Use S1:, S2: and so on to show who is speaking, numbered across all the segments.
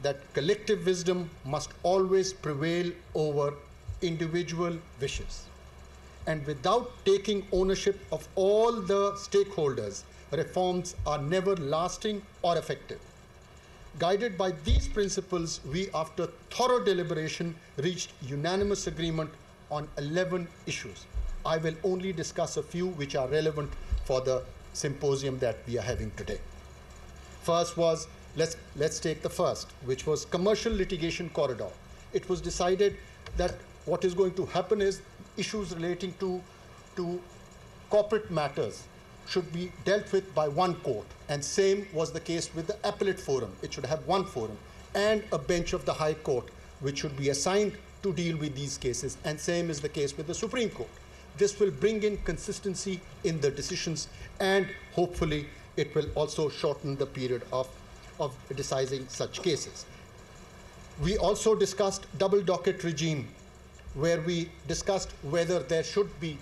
S1: that collective wisdom must always prevail over individual wishes. And without taking ownership of all the stakeholders, reforms are never lasting or effective. Guided by these principles, we, after thorough deliberation, reached unanimous agreement on 11 issues. I will only discuss a few which are relevant for the symposium that we are having today. First was, let's take the first, which was commercial litigation corridor. It was decided that what is going to happen is issues relating to corporate matters should be dealt with by one court, and same was the case with the appellate forum. It should have one forum and a bench of the High Court which should be assigned to deal with these cases, and same is the case with the Supreme Court. This will bring in consistency in the decisions, and hopefully it will also shorten the period of deciding such cases. We also discussed double docket regime, where we discussed whether there should be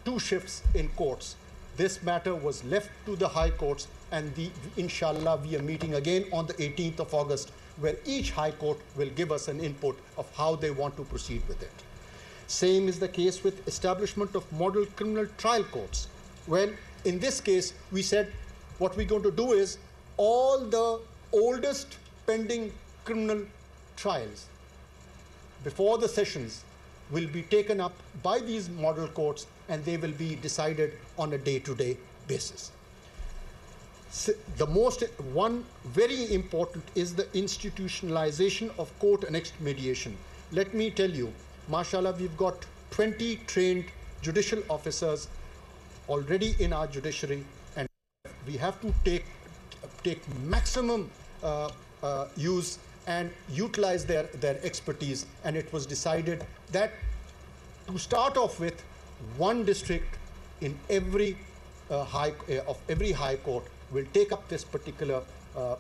S1: 2 shifts in courts. This matter was left to the high courts, and inshallah we are meeting again on the 18th of August, where each high court will give us an input of how they want to proceed with it. Same is the case with establishment of model criminal trial courts. Well, in this case, we said what we're going to do is all the oldest pending criminal trials before the sessions will be taken up by these model courts, and they will be decided on a day-to-day basis. One very important is the institutionalization of court-annexed mediation. Let me tell you, mashallah, we've got 20 trained judicial officers already in our judiciary, and we have to take maximum use and utilize their expertise. And it was decided that to start off with, one district in every high court will take up this particular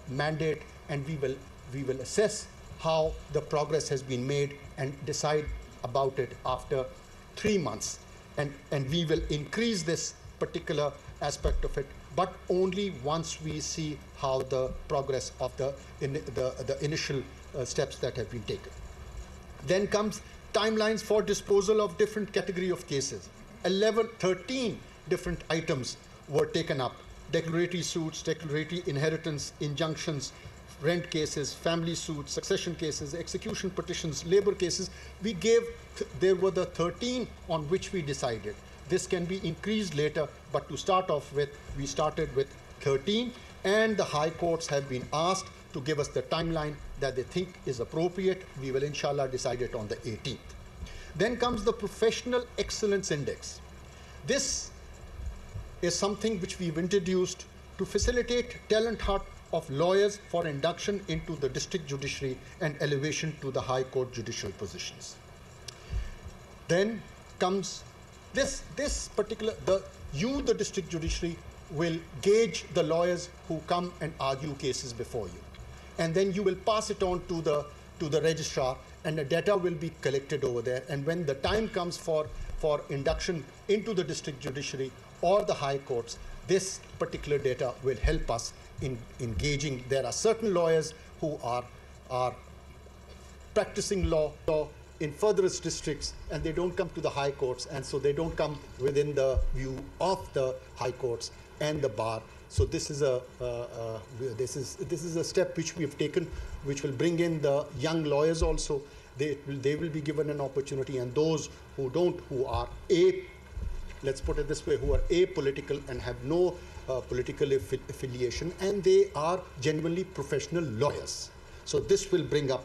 S1: mandate, and we will assess how the progress has been made and decide about it after 3 months. And we will increase this particular aspect of it, but only once we see how the progress of the initial steps that have been taken. Then comes timelines for disposal of different category of cases. 13 different items were taken up: declaratory suits, declaratory inheritance, injunctions, rent cases, family suits, succession cases, execution petitions, labor cases. There were the 13 on which we decided. This can be increased later, but to start off with, we started with 13, and the high courts have been asked to give us the timeline that they think is appropriate. We will inshallah decide it on the 18th. Then comes the Professional Excellence Index. This is something which we've introduced to facilitate talent hunt of lawyers for induction into the district judiciary and elevation to the high court judicial positions. Then comes this particular, the district judiciary will gauge the lawyers who come and argue cases before you. And then you will pass it on to the registrar, and the data will be collected over there. And when the time comes for induction into the district judiciary or the high courts, this particular data will help us in engaging. There are certain lawyers who are practicing law in furthest districts, and they don't come to the high courts, and so they don't come within the view of the high courts and the bar. So this is a step which we have taken, which will bring in the young lawyers also. They will be given an opportunity, and those who are let's put it this way, who are apolitical and have no political affiliation, and they are genuinely professional lawyers. So this will bring up,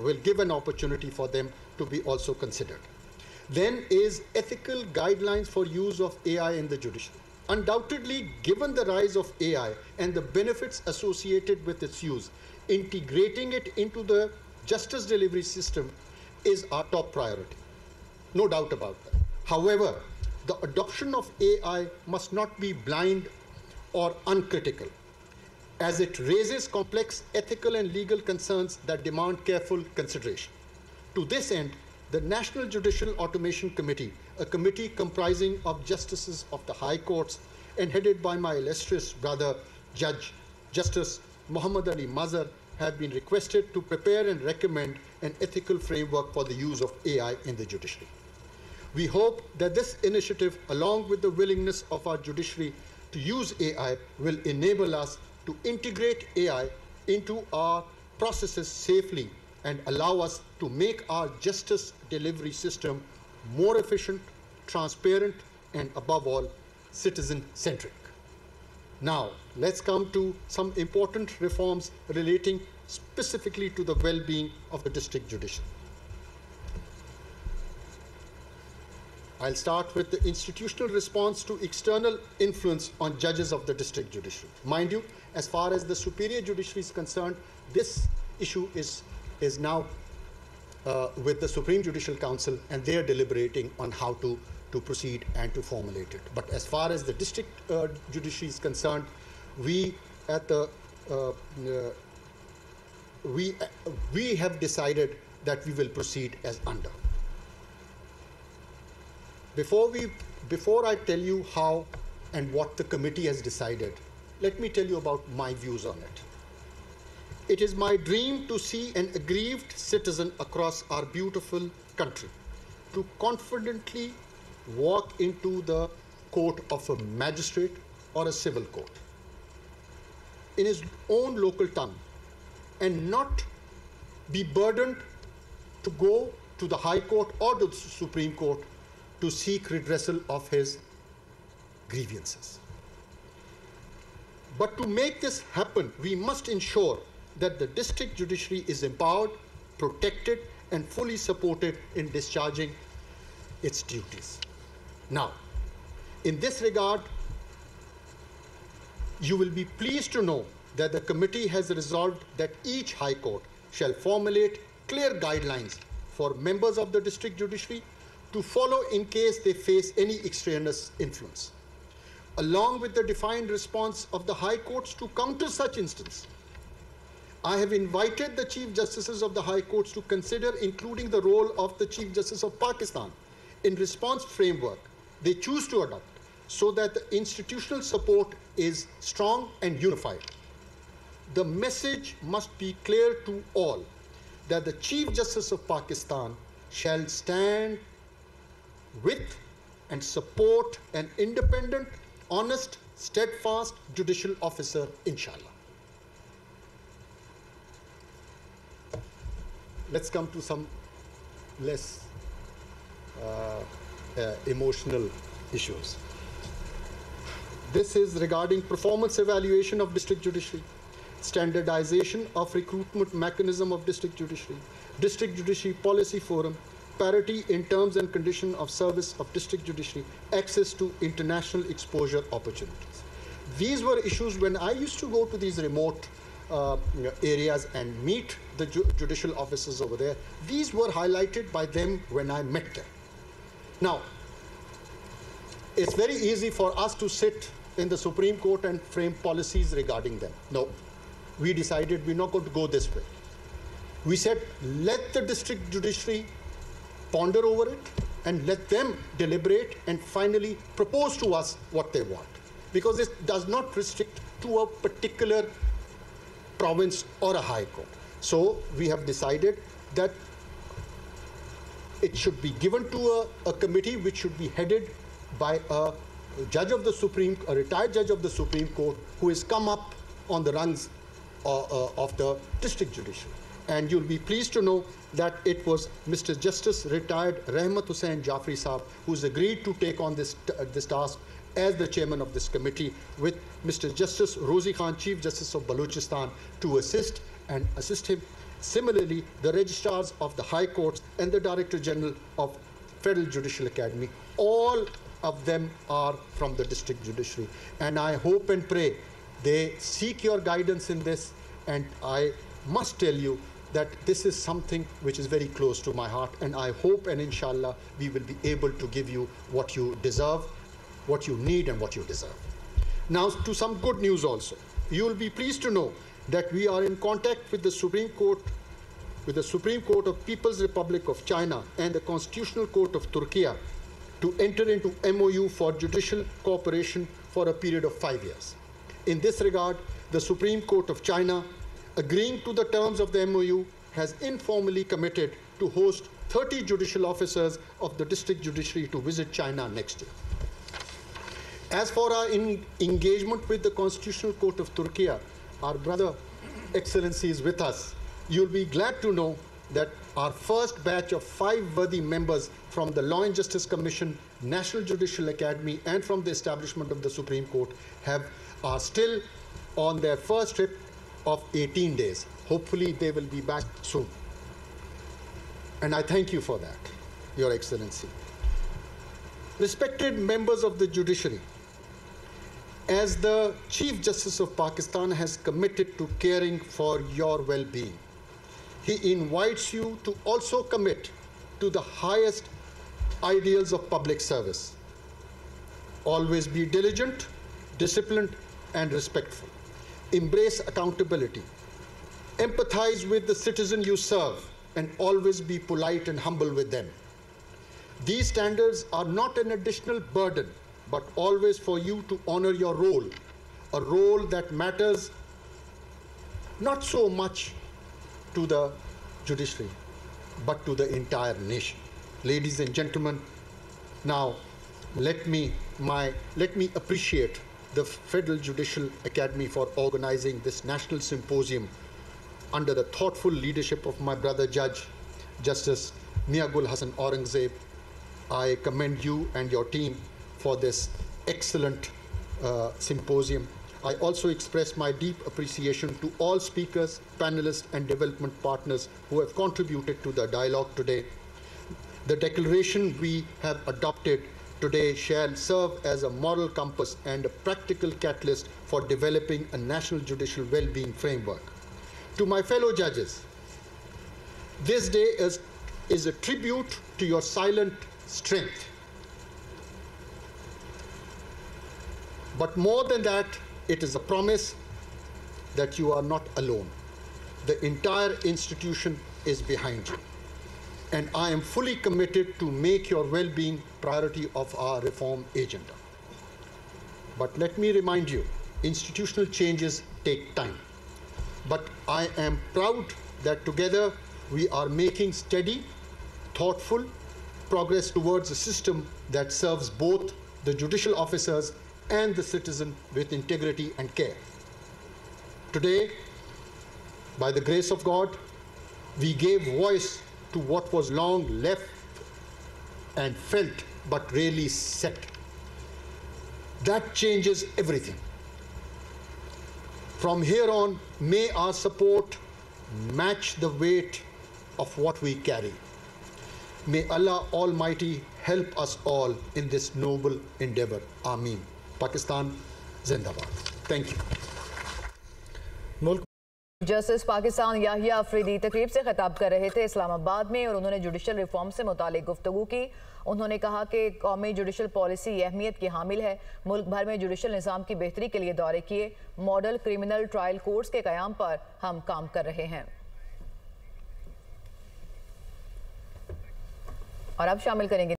S1: will give an opportunity for them to be also considered. Then is ethical guidelines for use of AI in the judiciary. Undoubtedly, given the rise of AI and the benefits associated with its use, integrating it into the justice delivery system is our top priority. No doubt about that. However, the adoption of AI must not be blind or uncritical, as it raises complex ethical and legal concerns that demand careful consideration. To this end, the National Judicial Automation Committee, a committee comprising of justices of the high courts and headed by my illustrious brother, Justice Muhammad Ali Mazhar, have been requested to prepare and recommend an ethical framework for the use of AI in the judiciary. We hope that this initiative, along with the willingness of our judiciary to use AI, will enable us to integrate AI into our processes safely and allow us to make our justice delivery system more efficient, transparent, and above all, citizen-centric. Now, let's come to some important reforms relating specifically to the well-being of the district judiciary. I'll start with the institutional response to external influence on judges of the district judiciary. Mind you, as far as the superior judiciary is concerned, this issue is now with the Supreme Judicial Council, and they are deliberating on how to proceed and to formulate it. But as far as the district judiciary is concerned, we have decided that we will proceed as under. Before I tell you how and what the committee has decided, let me tell you about my views on it. It is my dream to see an aggrieved citizen across our beautiful country to confidently walk into the court of a magistrate or a civil court in his own local tongue and not be burdened to go to the High Court or the Supreme Court to seek redressal of his grievances. But to make this happen, we must ensure that the district judiciary is empowered, protected, and fully supported in discharging its duties. Now, in this regard, you will be pleased to know that the committee has resolved that each High Court shall formulate clear guidelines for members of the district judiciary to follow in case they face any extraneous influence, along with the defined response of the High Courts to counter such instances. I have invited the Chief Justices of the High Courts to consider including the role of the Chief Justice of Pakistan in response framework they choose to adopt so that the institutional support is strong and unified. The message must be clear to all that the Chief Justice of Pakistan shall stand with and support an independent, honest, steadfast judicial officer, inshallah. Let's come to some less emotional issues. This is regarding performance evaluation of district judiciary, standardization of recruitment mechanism of district judiciary policy forum, parity in terms and condition of service of district judiciary, access to international exposure opportunities. These were issues when I used to go to these remote areas and meet the judicial officers over there. These were highlighted by them when I met them. Now, it's very easy for us to sit in the Supreme Court and frame policies regarding them. No, we decided we're not going to go this way. We said, let the district judiciary ponder over it and let them deliberate and finally propose to us what they want. Because it does not restrict to a particular province or a high court. So we have decided that it should be given to a committee which should be headed by a retired judge of the Supreme Court who has come up on the rungs of the district judiciary. And you'll be pleased to know that it was Mr. Justice retired Rahmat Hussain Jafri Saab who's agreed to take on this task as the chairman of this committee, with Mr. Justice Rozi Khan, Chief Justice of Balochistan, to assist him. Similarly, the registrars of the High Courts and the Director General of Federal Judicial Academy, all of them are from the district judiciary. And I hope and pray they seek your guidance in this. And I must tell you that this is something which is very close to my heart. And I hope and inshallah we will be able to give you what you deserve, what you need and what you deserve. Now to some good news also. You will be pleased to know that we are in contact with the Supreme Court of People's Republic of China and the Constitutional Court of Turkey to enter into MOU for judicial cooperation for a period of 5 years. In this regard, the Supreme Court of China agreeing to the terms of the MOU, has informally committed to host 30 judicial officers of the district judiciary to visit China next year. As for our engagement with the Constitutional Court of Turkey, our brother Excellency is with us. You'll be glad to know that our first batch of 5 worthy members from the Law and Justice Commission, National Judicial Academy, and from the establishment of the Supreme Court are still on their first trip of 18 days. Hopefully they will be back soon. And I thank you for that, Your Excellency. Respected members of the judiciary, as the Chief Justice of Pakistan has committed to caring for your well-being, he invites you to also commit to the highest ideals of public service. Always be diligent, disciplined, and respectful. Embrace accountability. Empathize with the citizen you serve, and always be polite and humble with them. These standards are not an additional burden, but always for you to honor your role, a role that matters not so much to the judiciary, but to the entire nation. Ladies and gentlemen, now let me appreciate the Federal Judicial Academy for organizing this national symposium under the thoughtful leadership of my brother Judge, Justice Mia Gul Hassan Aurangzeb. I commend you and your team for this excellent symposium. I also express my deep appreciation to all speakers, panelists, and development partners who have contributed to the dialogue today. The declaration we have adopted today shall serve as a moral compass and a practical catalyst for developing a national judicial well-being framework. To my fellow judges, this day is a tribute to your silent strength. But more than that, it is a promise that you are not alone. The entire institution is behind you. And I am fully committed to make your well-being priority of our reform agenda. But let me remind you, institutional changes take time. But I am proud that together we are making steady, thoughtful progress towards a system that serves both the judicial officers and the citizen with integrity and care. Today, by the grace of God, we gave voice to what was long left and felt but rarely said. That changes everything. From here on, may our support match the weight of what we carry. May Allah Almighty help us all in this noble endeavor. Ameen. Pakistan Zindabad. Thank you.
S2: Justice Pakistan Yahya Afridi तकरीब से खिताब कर रहे थे इस्लामाबाद में और उन्होंने judicial reform से मुतालिक गुफ्तगू की। उन्होंने कहा कि कौमी जुडिशल पॉलिसी अहमियत की हामिल है। मुल्क भर में जुडिशल निज़ाम की बेहतरी के लिए दौरे किए। मॉडल क्रिमिनल ट्रायल कोर्ट्स के क़याम पर हम काम कर रहे हैं। और अब शामिल करेंगे